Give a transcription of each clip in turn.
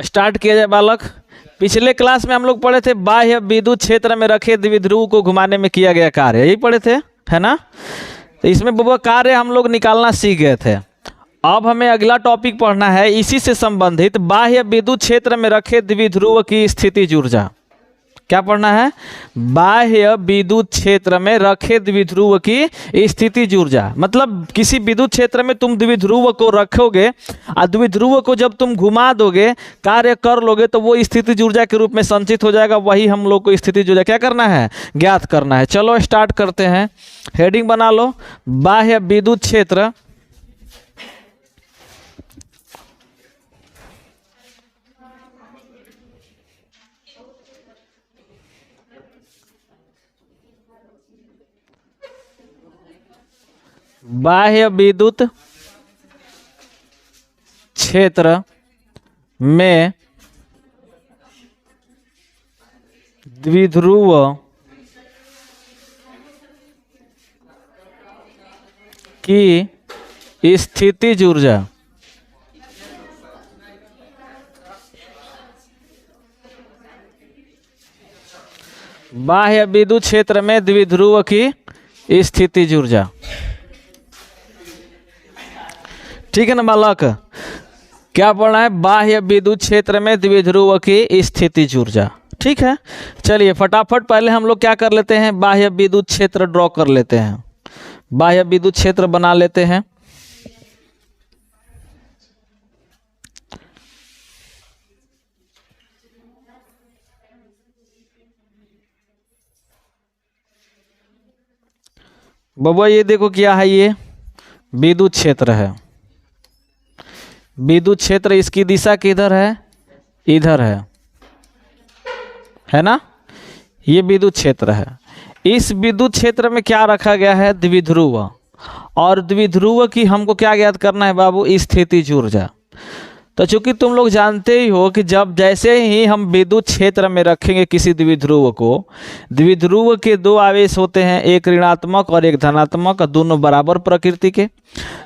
Start किया जाए बालक। पिछले क्लास में हम लोग पढ़े थे बाह्य विद्युत क्षेत्र में रखे द्विध्रुव को घुमाने में किया गया कार्य, यही पढ़े थे, है ना। तो इसमें वो कार्य हम लोग निकालना सीख गए थे। अब हमें अगला टॉपिक पढ़ना है इसी से संबंधित, बाह्य विद्युत क्षेत्र में रखे द्विध्रुव की स्थितिज ऊर्जा। क्या पढ़ना है? बाह्य विद्युत क्षेत्र में रखे द्विध्रुव की स्थितिज ऊर्जा। मतलब किसी विद्युत क्षेत्र में तुम द्विध्रुव को रखोगे और द्विध्रुव को जब तुम घुमा दोगे, कार्य कर लोगे, तो वो स्थितिज ऊर्जा के रूप में संचित हो जाएगा। वही हम लोग को स्थितिज ऊर्जा क्या करना है? ज्ञात करना है। चलो स्टार्ट करते हैं। हेडिंग बना लो, बाह्य विद्युत क्षेत्र बाह्य विद्युत क्षेत्र में द्विध्रुव की स्थितिज ऊर्जा। बाह्य विद्युत क्षेत्र में द्विध्रुव की स्थितिज ऊर्जा, ठीक है ना बालक। क्या पढ़ना है? बाह्य विद्युत क्षेत्र में द्विध्रुव की स्थितिज ऊर्जा, ठीक है। चलिए फटाफट पहले हम लोग क्या कर लेते हैं, बाह्य विद्युत क्षेत्र ड्रॉ कर लेते हैं। बाह्य विद्युत क्षेत्र बना लेते हैं। बाबा ये देखो क्या है, ये विद्युत क्षेत्र है। विद्युत क्षेत्र, इसकी दिशा किधर है? इधर है ना। ये विद्युत क्षेत्र है। इस विद्युत क्षेत्र में क्या रखा गया है? द्विध्रुव। और द्विध्रुव की हमको क्या ज्ञात करना है बाबू? स्थितिज ऊर्जा। तो चूंकि तुम लोग जानते ही हो कि जब जैसे ही हम विद्युत क्षेत्र में रखेंगे किसी द्विध्रुव को, द्विध्रुव के दो आवेश होते हैं, एक ऋणात्मक और एक धनात्मक, दोनों बराबर प्रकृति के।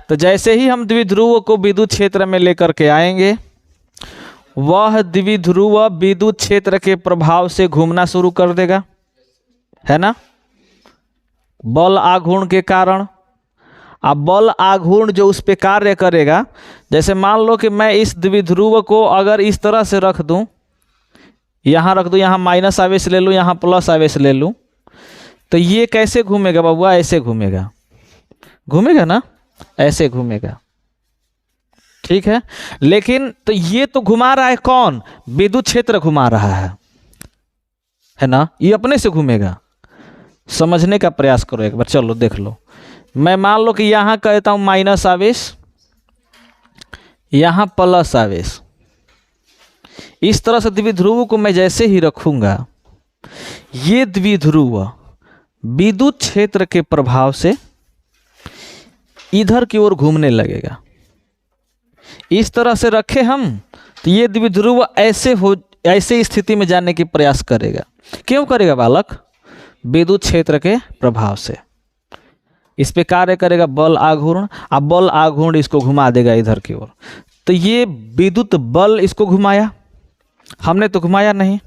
तो जैसे ही हम द्विध्रुव को विद्युत क्षेत्र में लेकर के आएंगे, वह द्विध्रुव विद्युत क्षेत्र के प्रभाव से घूमना शुरू कर देगा, है ना, बल आघूर्ण के कारण। अब बल आघूर्ण जो उस पे कार्य करेगा, जैसे मान लो कि मैं इस द्विध्रुव को अगर इस तरह से रख दूं, यहाँ रख दूं, यहाँ माइनस आवेश ले लूं, यहाँ प्लस आवेश ले लूं, तो ये कैसे घूमेगा बाबुआ? ऐसे घूमेगा, घूमेगा ना, ऐसे घूमेगा, ठीक है। लेकिन तो ये तो घुमा रहा है कौन? विद्युत क्षेत्र घुमा रहा है ना, ये अपने से घूमेगा। समझने का प्रयास करो एक बार, चलो देख लो। मैं मान लो कि यहाँ कहता हूँ माइनस आवेश, यहाँ प्लस आवेश। इस तरह से द्विध्रुव को मैं जैसे ही रखूंगा, ये द्विध्रुव विद्युत क्षेत्र के प्रभाव से इधर की ओर घूमने लगेगा। इस तरह से रखे हम, तो ये द्विध्रुव ऐसे स्थिति में जाने की प्रयास करेगा। क्यों करेगा बालक? विद्युत क्षेत्र के प्रभाव से इस पे कार्य करेगा बल आघूर्ण। अब बल आघूर्ण इसको घुमा देगा इधर की ओर। तो ये विद्युत बल इसको घुमाया, हमने तो घुमाया नहीं,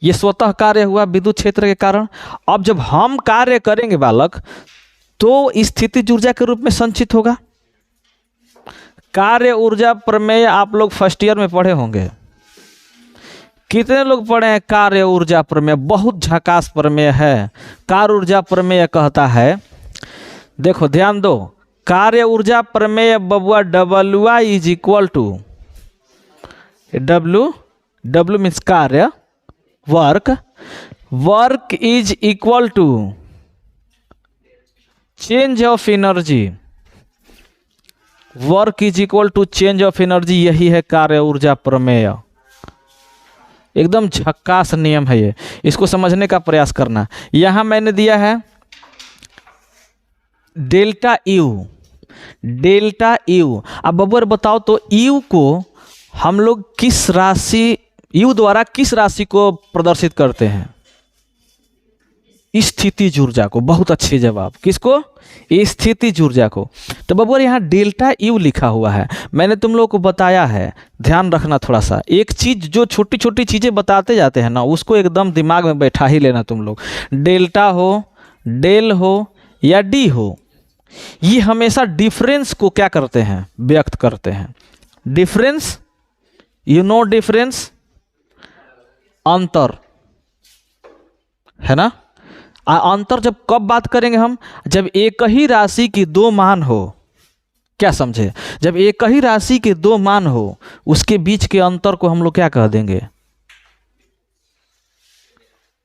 ये स्वतः कार्य हुआ विद्युत क्षेत्र के कारण। अब जब हम कार्य करेंगे बालक, तो स्थितिज ऊर्जा के रूप में संचित होगा। कार्य ऊर्जा प्रमेय आप लोग फर्स्ट ईयर में पढ़े होंगे। कितने लोग पढ़े हैं कार्य ऊर्जा प्रमेय? बहुत झकास प्रमेय है। कार्य ऊर्जा प्रमेय कहता है, देखो ध्यान दो, कार्य ऊर्जा प्रमेय बबुआ WI is equal to W means कार्य, work is equal to change of energy, work is equal to change of energy. यही है कार्य ऊर्जा प्रमेय। एकदम झक्कास नियम है ये, इसको समझने का प्रयास करना। यहां मैंने दिया है डेल्टा यू। अब बबुआ बताओ तो यू को हम लोग किस राशि, यू द्वारा किस राशि को प्रदर्शित करते हैं? स्थितिज ऊर्जा को। बहुत अच्छे जवाब, किसको? स्थितिज ऊर्जा को। तो बाबू यहाँ डेल्टा यू लिखा हुआ है, मैंने तुम लोगों को बताया है, ध्यान रखना थोड़ा सा। एक चीज जो छोटी छोटी चीजें बताते जाते हैं ना, उसको एकदम दिमाग में बैठा ही लेना तुम लोग। डेल्टा हो, डेल हो या डी हो, ये हमेशा डिफरेंस को क्या करते हैं? व्यक्त करते हैं। डिफरेंस, यू नो डिफरेंस, अंतर, है ना। अंतर जब कब बात करेंगे हम? जब एक ही राशि की दो मान हो। क्या समझे? जब एक ही राशि के दो मान हो, उसके बीच के अंतर को हम लोग क्या कह देंगे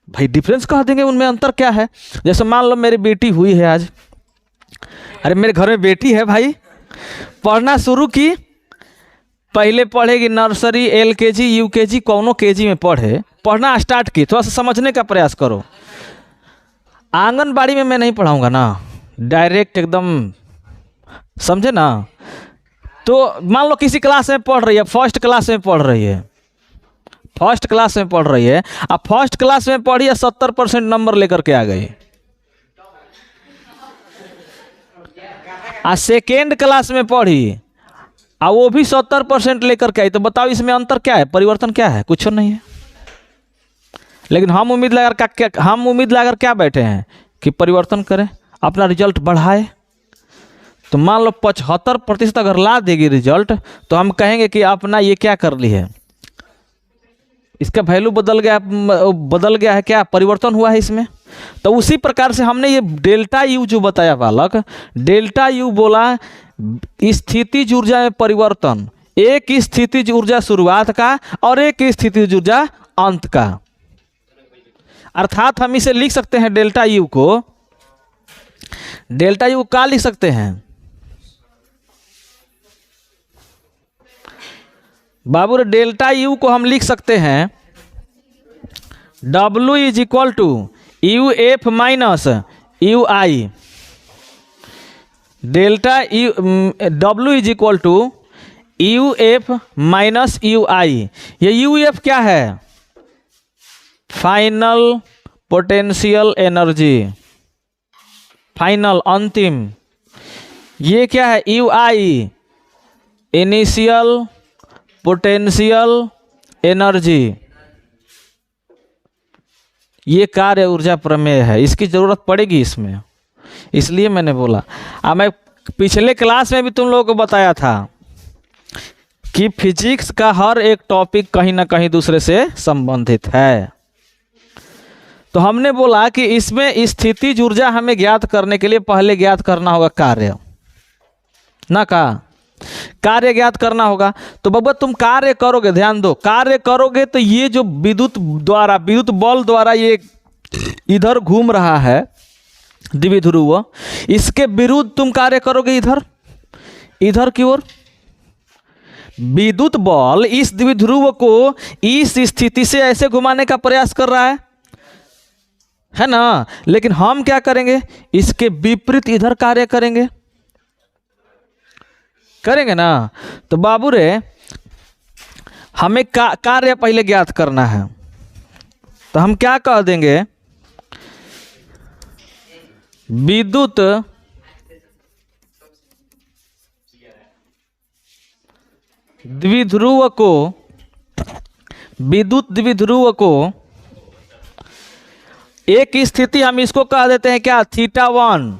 भाई? डिफरेंस कह देंगे। उनमें अंतर क्या है? जैसे मान लो मेरी बेटी हुई है आज, अरे मेरे घर में बेटी है भाई, पढ़ना शुरू की, पहले पढ़ेगी नर्सरी, एलकेजी, यूकेजी, कौनो केजी में पढ़ना स्टार्ट की। थोड़ा सा समझने का प्रयास करो। आंगनबाड़ी में मैं नहीं पढ़ाऊंगा ना, डायरेक्ट एकदम, समझे ना। तो मान लो किसी क्लास में पढ़ रही है, फर्स्ट क्लास में पढ़ रही है, फर्स्ट क्लास में पढ़ रही है, अब फर्स्ट क्लास में पढ़ी है, 70% नंबर लेकर के आ गई। सेकेंड क्लास में पढ़ी, वो भी 70% लेकर के आई। तो बताओ इसमें अंतर क्या है? परिवर्तन क्या है? कुछ नहीं है। लेकिन हम उम्मीद लगाकर क्या बैठे हैं कि परिवर्तन करें, अपना रिजल्ट बढ़ाए। तो मान लो 75% अगर ला देगी रिजल्ट, तो हम कहेंगे कि अपना ये क्या कर ली है, इसका वैल्यू बदल गया है, क्या परिवर्तन हुआ है इसमें। तो उसी प्रकार से हमने ये डेल्टा यू जो बताया बालक, डेल्टा यू बोला स्थितिज ऊर्जा में परिवर्तन। एक स्थितिज ऊर्जा शुरुआत का और एक स्थितिज ऊर्जा अंत का। अर्थात हम इसे लिख सकते हैं डेल्टा यू को, डेल्टा यू का लिख सकते हैं बाबू? डेल्टा यू को हम लिख सकते हैं W is equal to U F minus U I. Delta U W is equal to U F minus U I. ये यू एफ क्या है? फाइनल पोटेंशियल एनर्जी, फाइनल, अंतिम। ये क्या है? You I initial potential energy. ये कार्य ऊर्जा प्रमेय है, इसकी ज़रूरत पड़ेगी इसमें, इसलिए मैंने बोला। मैं पिछले क्लास में भी तुम लोगों को बताया था कि फिजिक्स का हर एक टॉपिक कहीं ना कहीं दूसरे से संबंधित है। तो हमने बोला कि इसमें स्थितिज ऊर्जा हमें ज्ञात करने के लिए पहले ज्ञात करना होगा कार्य, ना का कार्य ज्ञात करना होगा। तो बब्बा तुम कार्य करोगे, ध्यान दो, कार्य करोगे तो ये जो विद्युत बल द्वारा ये इधर घूम रहा है द्विध्रुव, इसके विरुद्ध तुम कार्य करोगे इधर की ओर। विद्युत बल इस द्विध्रुव को इस स्थिति से ऐसे घुमाने का प्रयास कर रहा है ना, लेकिन हम क्या करेंगे? इसके विपरीत इधर कार्य करेंगे ना। तो बाबू रे हमें कार्य पहले ज्ञात करना है, तो हम क्या कह देंगे? विद्युत द्विध्रुव को एक स्थिति हम इसको कह देते हैं क्या? θ1।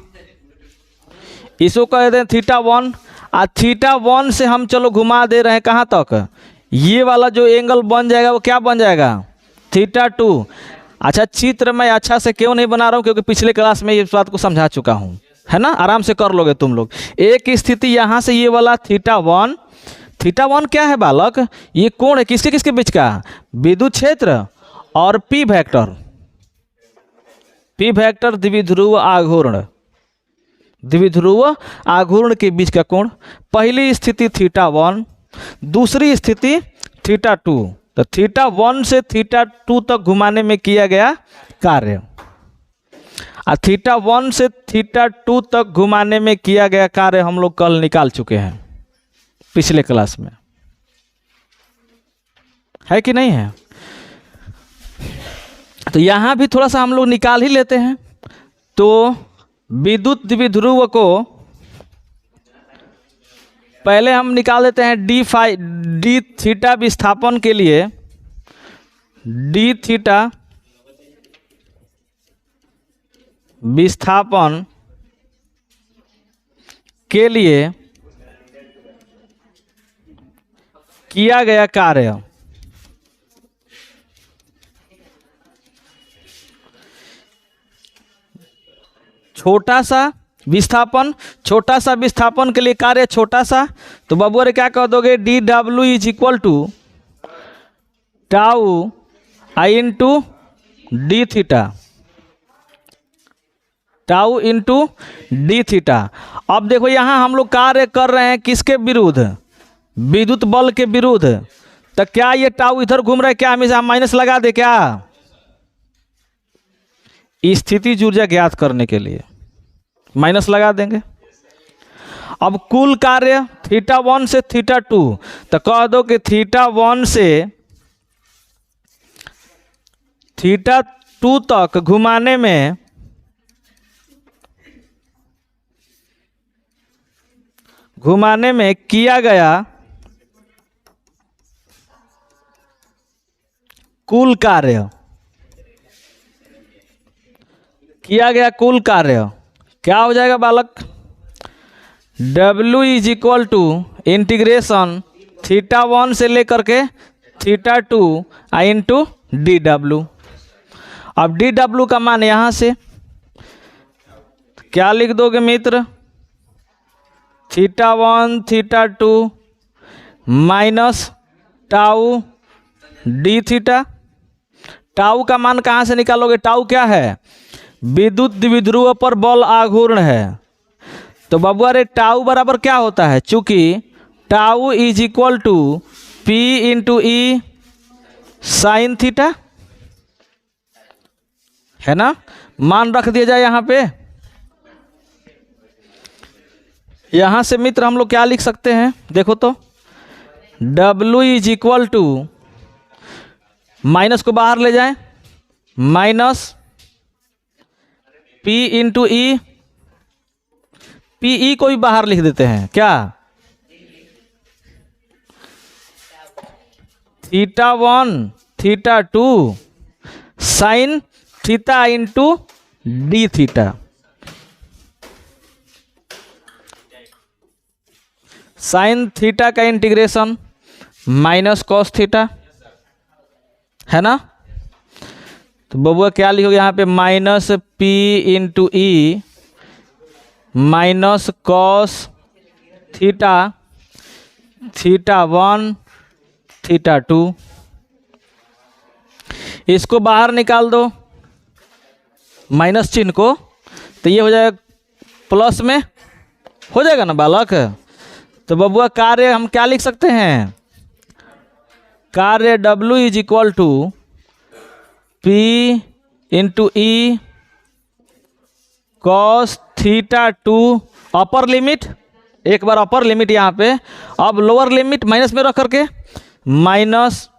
इसको कह देते हैं θ1। θ1 से हम चलो घुमा दे रहे हैं कहाँ तक? ये वाला जो एंगल बन जाएगा वो क्या बन जाएगा? θ2। अच्छा, चित्र मैं अच्छा से क्यों नहीं बना रहा हूँ? क्योंकि पिछले क्लास में ये बात को समझा चुका हूँ, है ना, आराम से कर लोगे तुम लोग। एक स्थिति यहाँ से ये वाला θ1। θ1 क्या है बालक? ये कोण है किसके किसके बीच का? विद्युत क्षेत्र और P वेक्टर। P वेक्टर द्विध्रुव आघूर्ण के बीच का कोण। पहली स्थिति θ1, दूसरी स्थिति θ2। तो θ1 से θ2 तक घुमाने में किया गया कार्य, θ1 से θ2 तक घुमाने में किया गया कार्य हम लोग कल निकाल चुके हैं पिछले क्लास में, है कि नहीं है? तो यहाँ भी थोड़ा सा हम लोग निकाल ही लेते हैं। तो विद्युत द्विध्रुव को पहले हम निकाल देते हैं डी थीटा विस्थापन के लिए, डी थीटा विस्थापन के लिए किया गया कार्य छोटा सा विस्थापन के लिए कार्य छोटा सा, तो बबुआ रे क्या कह दोगे, D W is equal to tau I into D theta, tau into D theta. अब देखो यहाँ हम लोग कार्य कर रहे हैं किसके विरुद्ध, विद्युत बल के विरुद्ध। तो क्या ये टाउ इधर घूम रहा है, क्या हम इसे माइनस लगा दे क्या, स्थितिज ऊर्जा ज्ञात करने के लिए माइनस लगा देंगे। अब कुल कार्य थीटा 1 से थीटा 2, तो कह दो कि थीटा 1 से थीटा 2 तक घुमाने में किया गया कुल कार्य, क्या हो जाएगा बालक, W is equal to integration theta 1 से लेकर के theta 2 I into D W. अब डी डब्ल्यू का मान यहाँ से क्या लिख दोगे मित्र, theta 1 theta 2 minus tau D theta. Tau का मान कहाँ से निकालोगे, टाउ क्या है, विद्युत द्विध्रुव पर बल आघूर्ण है। तो बबुआ रे टाउ बराबर क्या होता है, चूंकि tau is equal to P into E sine theta, है ना, मान रख दिया जाए यहाँ पे। यहाँ से मित्र हम लोग क्या लिख सकते हैं, देखो तो W is equal to, minus को बाहर ले जाएं, minus P into E, P E को भी बाहर लिख देते हैं क्या, theta 1 theta 2 sine theta into D theta, sine theta का इंटीग्रेशन माइनस कॉस थीटा, है ना। तो बबुआ क्या लिखोगे यहाँ पे, minus P into E minus cos theta, theta 1 theta 2, इसको बाहर निकाल दो माइनस चिन्ह को, तो ये हो जाएगा प्लस में हो जाएगा ना बालक। तो बबुआ कार्य हम क्या लिख सकते हैं, कार्य W is equal to P into E cos theta 2, upper limit, एक बार अपर लिमिट यहाँ पे, अब लोअर लिमिट माइनस में रख करके माइनस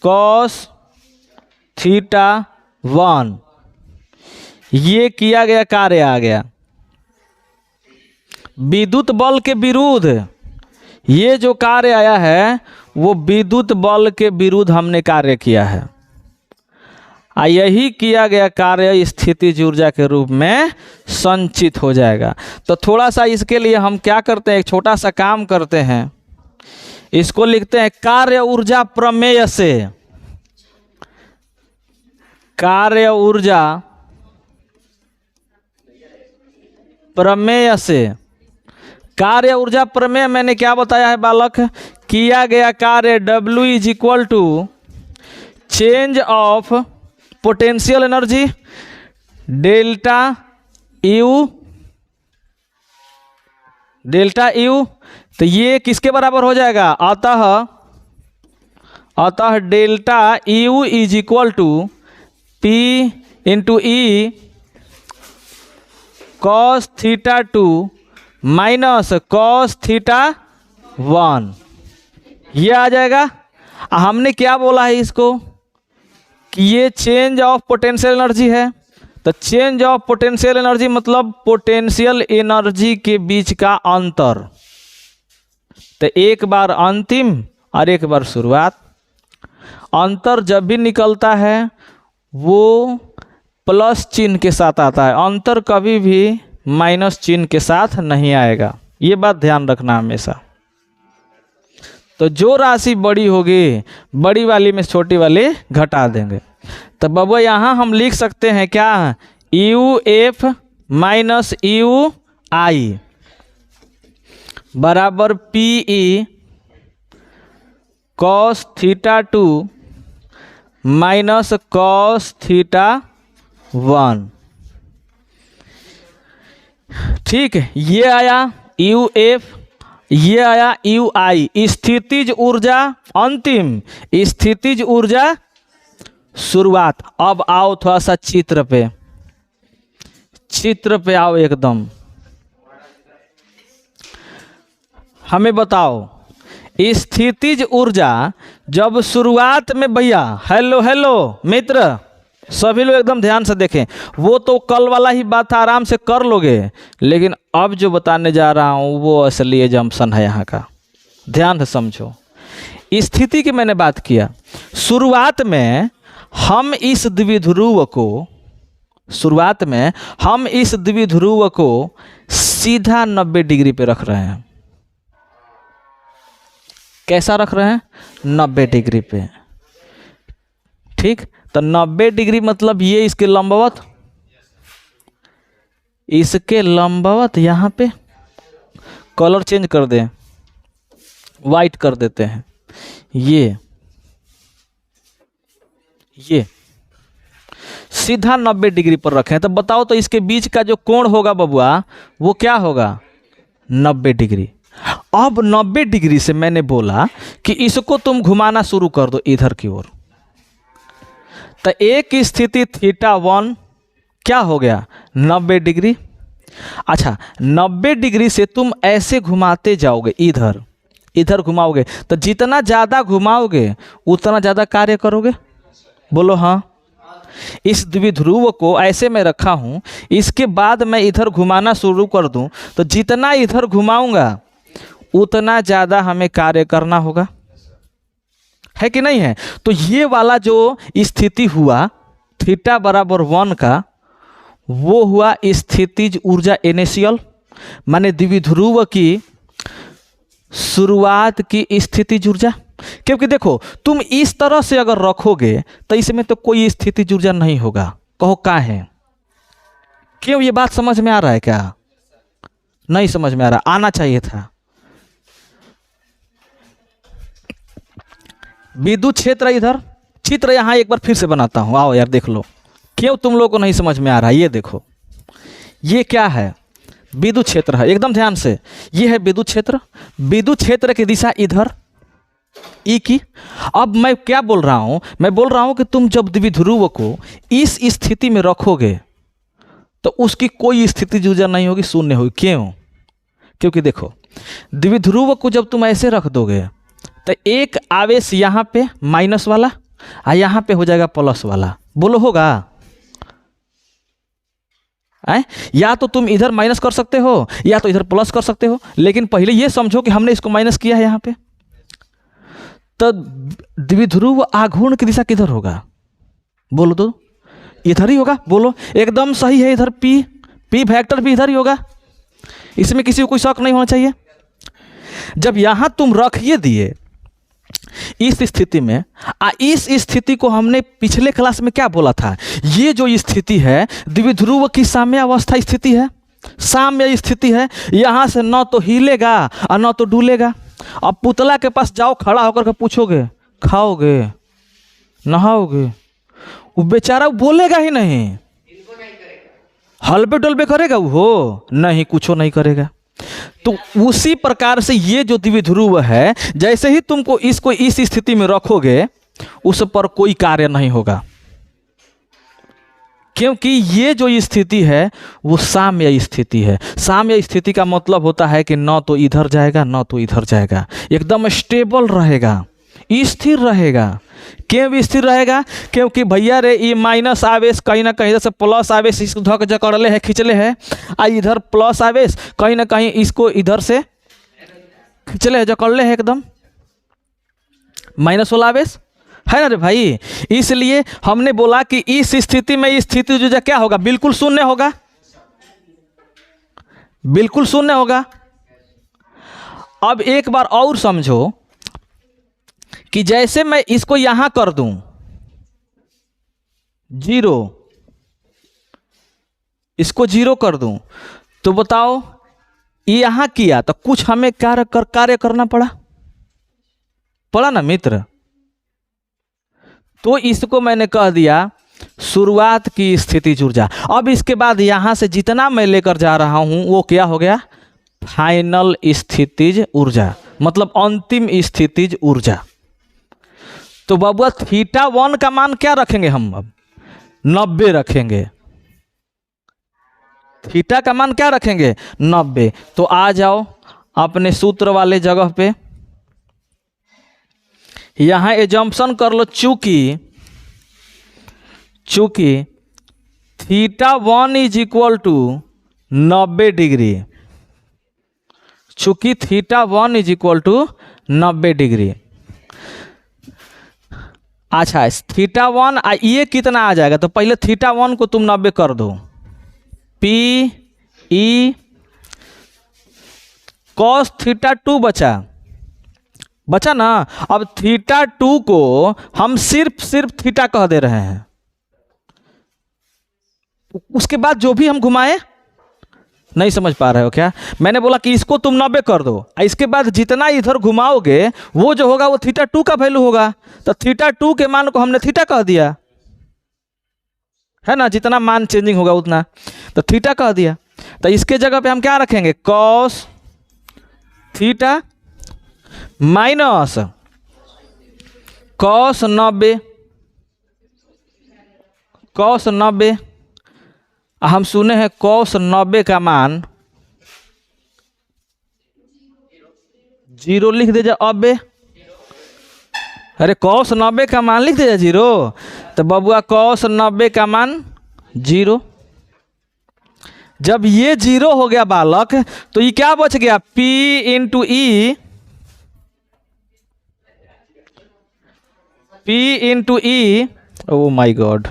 कॉस थीटा 1, ये किया गया कार्य आ गया विद्युत बल के विरुद्ध। ये जो कार्य आया है वो विद्युत बल के विरुद्ध हमने कार्य किया है, यही किया गया कार्य स्थितिज ऊर्जा के रूप में संचित हो जाएगा। तो थोड़ा सा इसके लिए हम क्या करते हैं, एक छोटा सा काम करते हैं, इसको लिखते हैं कार्य ऊर्जा प्रमेय से, कार्य ऊर्जा प्रमेय से। कार्य ऊर्जा प्रमेय मैंने क्या बताया है बालक, किया गया कार्य W is equal to change of potential energy delta U, तो ये किसके बराबर हो जाएगा, अतः delta U is equal to P into E cos theta 2 minus cos theta 1, ये आ जाएगा। हमने क्या बोला है इसको कि ये चेंज ऑफ पोटेंशियल एनर्जी है। तो चेंज ऑफ पोटेंशियल एनर्जी मतलब पोटेंशियल एनर्जी के बीच का अंतर। तो एक बार अंतिम और एक बार शुरुआत। अंतर जब भी निकलता है वो प्लस चिन्ह के साथ आता है, अंतर कभी भी माइनस चिन्ह के साथ नहीं आएगा, ये बात ध्यान रखना हमेशा। तो जो राशि बड़ी होगी बड़ी वाली में छोटी वाली घटा देंगे। तो बाबा यहाँ हम लिख सकते हैं क्या, यू एफ माइनस यू आई बराबर P E cos theta 2 minus cos theta 1। ठीक है, ये आया यू एफ, ये आया यू आई, स्थितिज ऊर्जा अंतिम, स्थितिज ऊर्जा शुरुआत। अब आओ थोड़ा सा चित्र पे, चित्र पे आओ एकदम। हमें बताओ स्थितिज ऊर्जा जब शुरुआत में, भैया हेलो हेलो मित्र, सभी लोग एकदम ध्यान से देखें। वो तो कल वाला ही बात था, आराम से कर लोगे, लेकिन अब जो बताने जा रहा हूँ वो असली एजम्पशन है यहाँ का, ध्यान से समझो। स्थिति की मैंने बात किया, शुरुआत में हम इस द्विध्रुव को, शुरुआत में हम इस द्विध्रुव को सीधा 90 डिग्री पे रख रहे हैं। कैसा रख रहे हैं, 90 डिग्री पे। ठीक, तो 90 डिग्री मतलब ये इसके लंबवत, इसके लंबवत यहाँ पे कलर चेंज कर दें, वाइट कर देते हैं, ये सीधा 90 डिग्री पर रखें। तो बताओ तो इसके बीच का जो कोण होगा बबुआ वो क्या होगा, 90 डिग्री। अब 90 डिग्री से मैंने बोला कि इसको तुम घुमाना शुरू कर दो इधर की ओर। तो एक स्थिति थीटा 1 क्या हो गया, 90 डिग्री। अच्छा, 90 डिग्री से तुम ऐसे घुमाते जाओगे, इधर इधर घुमाओगे, तो जितना ज़्यादा घुमाओगे उतना ज़्यादा कार्य करोगे, बोलो हाँ। इस द्विध्रुव को ऐसे मैं रखा हूँ, इसके बाद मैं इधर घुमाना शुरू कर दूँ तो जितना इधर घुमाऊँगा उतना ज़्यादा हमें कार्य करना होगा, है कि नहीं है। तो ये वाला जो स्थिति हुआ थीटा बराबर 1 का, वो हुआ स्थितिज ऊर्जा इनिशियल, माने द्विध्रुव की शुरुआत की स्थितिज ऊर्जा। क्योंकि देखो तुम इस तरह से अगर रखोगे तो इसमें तो कोई स्थितिज ऊर्जा नहीं होगा। कहो क्या है, क्यों, ये बात समझ में आ रहा है क्या, नहीं समझ में आ रहा, आना चाहिए था। विद्युत क्षेत्र इधर, चित्र यहाँ एक बार फिर से बनाता हूँ, आओ यार देख लो, क्यों तुम लोगों को नहीं समझ में आ रहा है। ये देखो, ये क्या है, विद्युत क्षेत्र है, एकदम ध्यान से। ये है विद्युत क्षेत्र, विद्युत क्षेत्र की दिशा इधर ई की। अब मैं क्या बोल रहा हूँ, मैं बोल रहा हूँ कि तुम जब द्विध्रुव को इस स्थिति में रखोगे तो उसकी कोई स्थितिज ऊर्जा नहीं होगी, शून्य होगी। क्यों, क्योंकि देखो द्विध्रुव को जब तुम ऐसे रख दोगे तो एक आवेश यहाँ पे माइनस वाला और यहाँ पे हो जाएगा प्लस वाला, बोलो होगा। या तो तुम इधर माइनस कर सकते हो या तो इधर प्लस कर सकते हो, लेकिन पहले ये समझो कि हमने इसको माइनस किया है यहाँ पे। तो द्विध्रुव आघूर्ण की दिशा किधर होगा, बोलो तो, इधर ही होगा, बोलो एकदम सही है। इधर पी वेक्टर भी इधर ही होगा, इसमें किसी को कोई शक नहीं होना चाहिए। जब यहाँ तुम रख ये दिए इस स्थिति में, इस स्थिति को हमने पिछले क्लास में क्या बोला था, ये जो स्थिति है द्विध्रुव की साम्य अवस्था स्थिति है, साम्य स्थिति है। यहाँ से न तो हिलेगा और न तो डूलेगा। अब पुतला के पास जाओ, खड़ा होकर के पूछोगे खाओगे नहाओगे, वो बेचारा बोलेगा ही नहीं, हलबे डुलबे करेगा वो नहीं, कुछ नहीं करेगा। तो उसी प्रकार से ये जो द्विध्रुव है, जैसे ही तुमको इसको इस स्थिति में रखोगे उस पर कोई कार्य नहीं होगा, क्योंकि ये जो स्थिति है वो साम्य स्थिति है। साम्य स्थिति का मतलब होता है कि न तो इधर जाएगा न तो इधर जाएगा, एकदम स्टेबल रहेगा, स्थिर रहेगा, क्यों भी स्थिर रहेगा? क्योंकि भैया रे ये माइनस आवेश कहीं ना कहीं से प्लस आवेश इसको धक जकड़ले है, खींचले है, आ इधर प्लस आवेश कहीं ना कहीं इसको इधर से खींचले है, जकड़ले है एकदम माइनस वाला आवेश है ना रे भाई। इसलिए हमने बोला कि इस स्थिति में स्थिति ऊर्जा क्या होगा? बिल्कुल शून्य होगा, बिल्कुल शून्य होगा। अब एक बार और समझो कि जैसे मैं इसको यहां कर दूं 0, इसको 0 कर दूं, तो बताओ ये यहां किया तो कुछ हमें कार्य करना पड़ा ना मित्र। तो इसको मैंने कह दिया शुरुआत की स्थितिज ऊर्जा। अब इसके बाद यहां से जितना मैं लेकर जा रहा हूं वो क्या हो गया? फाइनल स्थितिज ऊर्जा, मतलब अंतिम स्थितिज ऊर्जा। तो बाबुआ θ1 का मान क्या रखेंगे हम? अब 90 रखेंगे। थीटा का मान क्या रखेंगे? 90। तो आ जाओ अपने सूत्र वाले जगह पे, यहां एजम्पशन कर लो, चूंकि θ1 इज इक्वल टू 90 डिग्री, चूंकि θ1 इज इक्वल टू 90 डिग्री। अच्छा θ1 ये कितना आ जाएगा? तो पहले θ1 को तुम 90 कर दो, पी ई cos θ2 बचा ना। अब θ2 को हम सिर्फ थीटा कह दे रहे हैं, उसके बाद जो भी हम घुमाए, नहीं समझ पा रहे हो क्या? मैंने बोला कि इसको तुम 90 कर दो, इसके बाद जितना इधर घुमाओगे वो जो होगा वो θ2 का वैल्यू होगा। तो θ2 के मान को हमने थीटा कह दिया, है ना, जितना मान चेंजिंग होगा उतना, तो थीटा कह दिया। तो इसके जगह पे हम क्या रखेंगे? Cos theta minus cos 90, cos 90। हम सुने हैं कॉस 90 का मान 0 लिख दीजिए। अब अरे कॉस 90 का मान लिख दीजिए 0, तो बबुआ कॉस 90 का मान 0। जब ये 0 हो गया बालक, तो ये क्या बच गया? P into E, P into E, oh my god,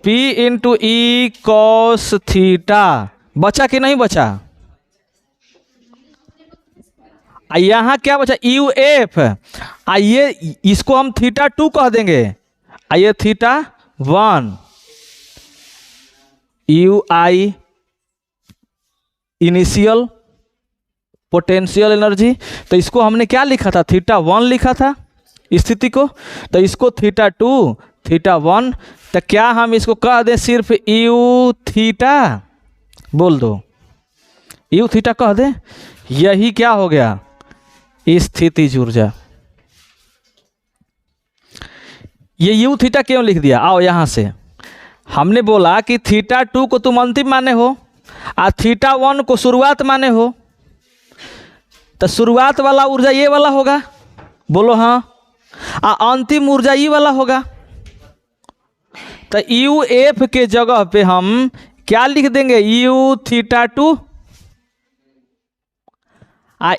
P into E cos theta. बचा कि नहीं बचा? यहां क्या बचा? U F. आइए इसको हम θ2 कह देंगे, आइए θ1 U I initial potential energy. तो इसको हमने क्या लिखा था? θ1 लिखा था स्थिति को। तो इसको θ2 θ1, तो क्या हम इसको कह दें सिर्फ यू थीटा? बोल दो, यू थीटा कह दें। यही क्या हो गया? स्थितिज ऊर्जा। ये यू थीटा क्यों लिख दिया? आओ यहां से, हमने बोला कि θ2 को तुम अंतिम माने हो और θ1 को शुरुआत माने हो, तो शुरुआत वाला ऊर्जा ये वाला होगा, बोलो हाँ, अंतिम ऊर्जा ये वाला होगा। तो यू एफ के जगह पे हम क्या लिख देंगे? यू θ2।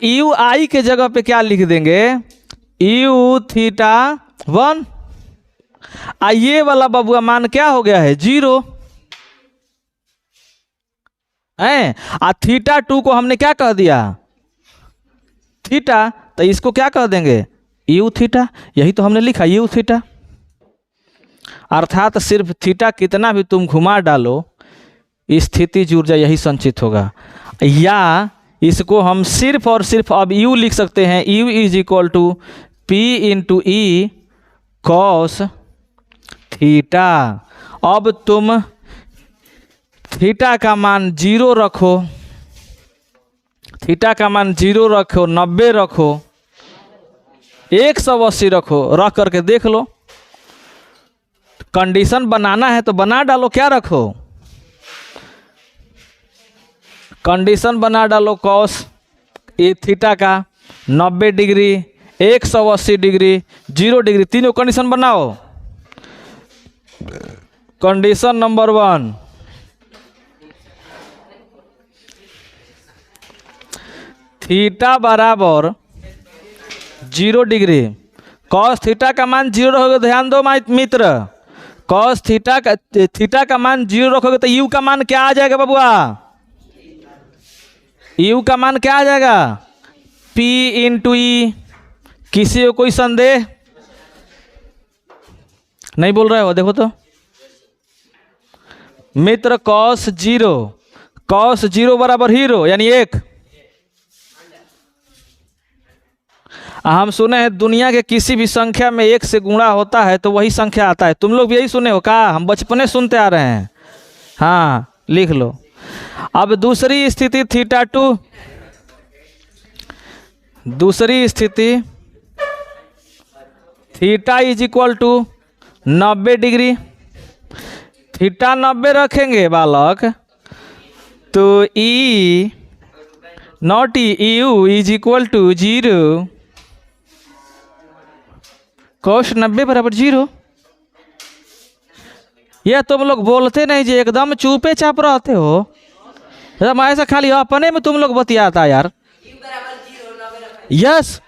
यू आई के जगह पे क्या लिख देंगे? यू θ1। ये वाला बबुआ मान क्या हो गया है? 0 है। θ2 को हमने क्या कह दिया? थीटा। तो इसको क्या कह देंगे? You theta. यही तो हमने लिखा, यू थीटा। अर्थात सिर्फ थीटा कितना भी तुम घुमा डालो, स्थितिज ऊर्जा यही संचित होगा। या इसको हम सिर्फ और सिर्फ अब यू लिख सकते हैं, U is equal to P into E cos theta. अब तुम थीटा का मान 0 रखो, थीटा का मान 0 रखो, 90 रखो, 180 रखो, रख करके देख लो। कंडीशन बनाना है तो बना डालो, क्या रखो? कंडीशन बना डालो, कॉस ए थीटा का 90 डिग्री 180 डिग्री, 0 डिग्री, तीनों कंडीशन बनाओ। कंडीशन नंबर 1, थीटा बराबर 0 डिग्री। कॉस थीटा का मान 0 रखोगे, ध्यान दो मित्र, कॉस थीटा का मान 0 रखोगे तो यू का मान क्या आ जाएगा बबुआ? यू का मान क्या आ जाएगा? P इंटू ई। किसी को कोई संदेह नहीं? बोल रहे हो? देखो तो मित्र, कॉस 0 बराबर हीरो यानी 1। हम सुने हैं दुनिया के किसी भी संख्या में 1 से गुणा होता है तो वही संख्या आता है। तुम लोग भी यही सुने हो का? हम बचपने सुनते आ रहे हैं। हाँ, लिख लो। अब दूसरी स्थिति थीटा 2, दूसरी स्थिति theta is equal to 90 degree. Theta 90 रखेंगे बालक तो E naught U is equal to 0, cos 90 बराबर 0। यह तुम लोग बोलते नहीं जी, एकदम चुपे चाप रहते हो। एकदम ऐसा खाली अपने में तुम लोग बतियाता यार। यस,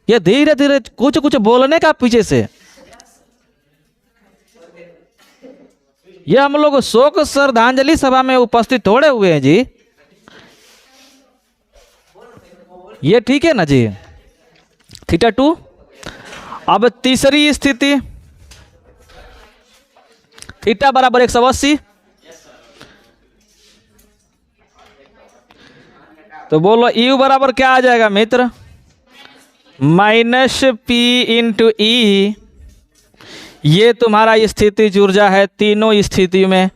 ये धीरे धीरे कुछ कुछ बोलने का पीछे से। ये हम लोग शोक श्रद्धांजलि सभा में उपस्थित थोड़े हुए हैं जी। ये ठीक है ना जी? थीटा 2। अब तीसरी स्थिति थीटा बराबर 180। तो बोलो यू बराबर क्या आ जाएगा मित्र? माइनस P इंटू ई। ये तुम्हारा स्थितिज ऊर्जा है तीनों स्थिति में,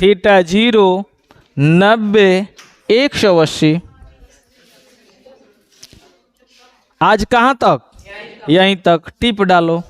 थीटा 0, 90, 180। आज कहाँ तक? यहीं तक। टिप डालो।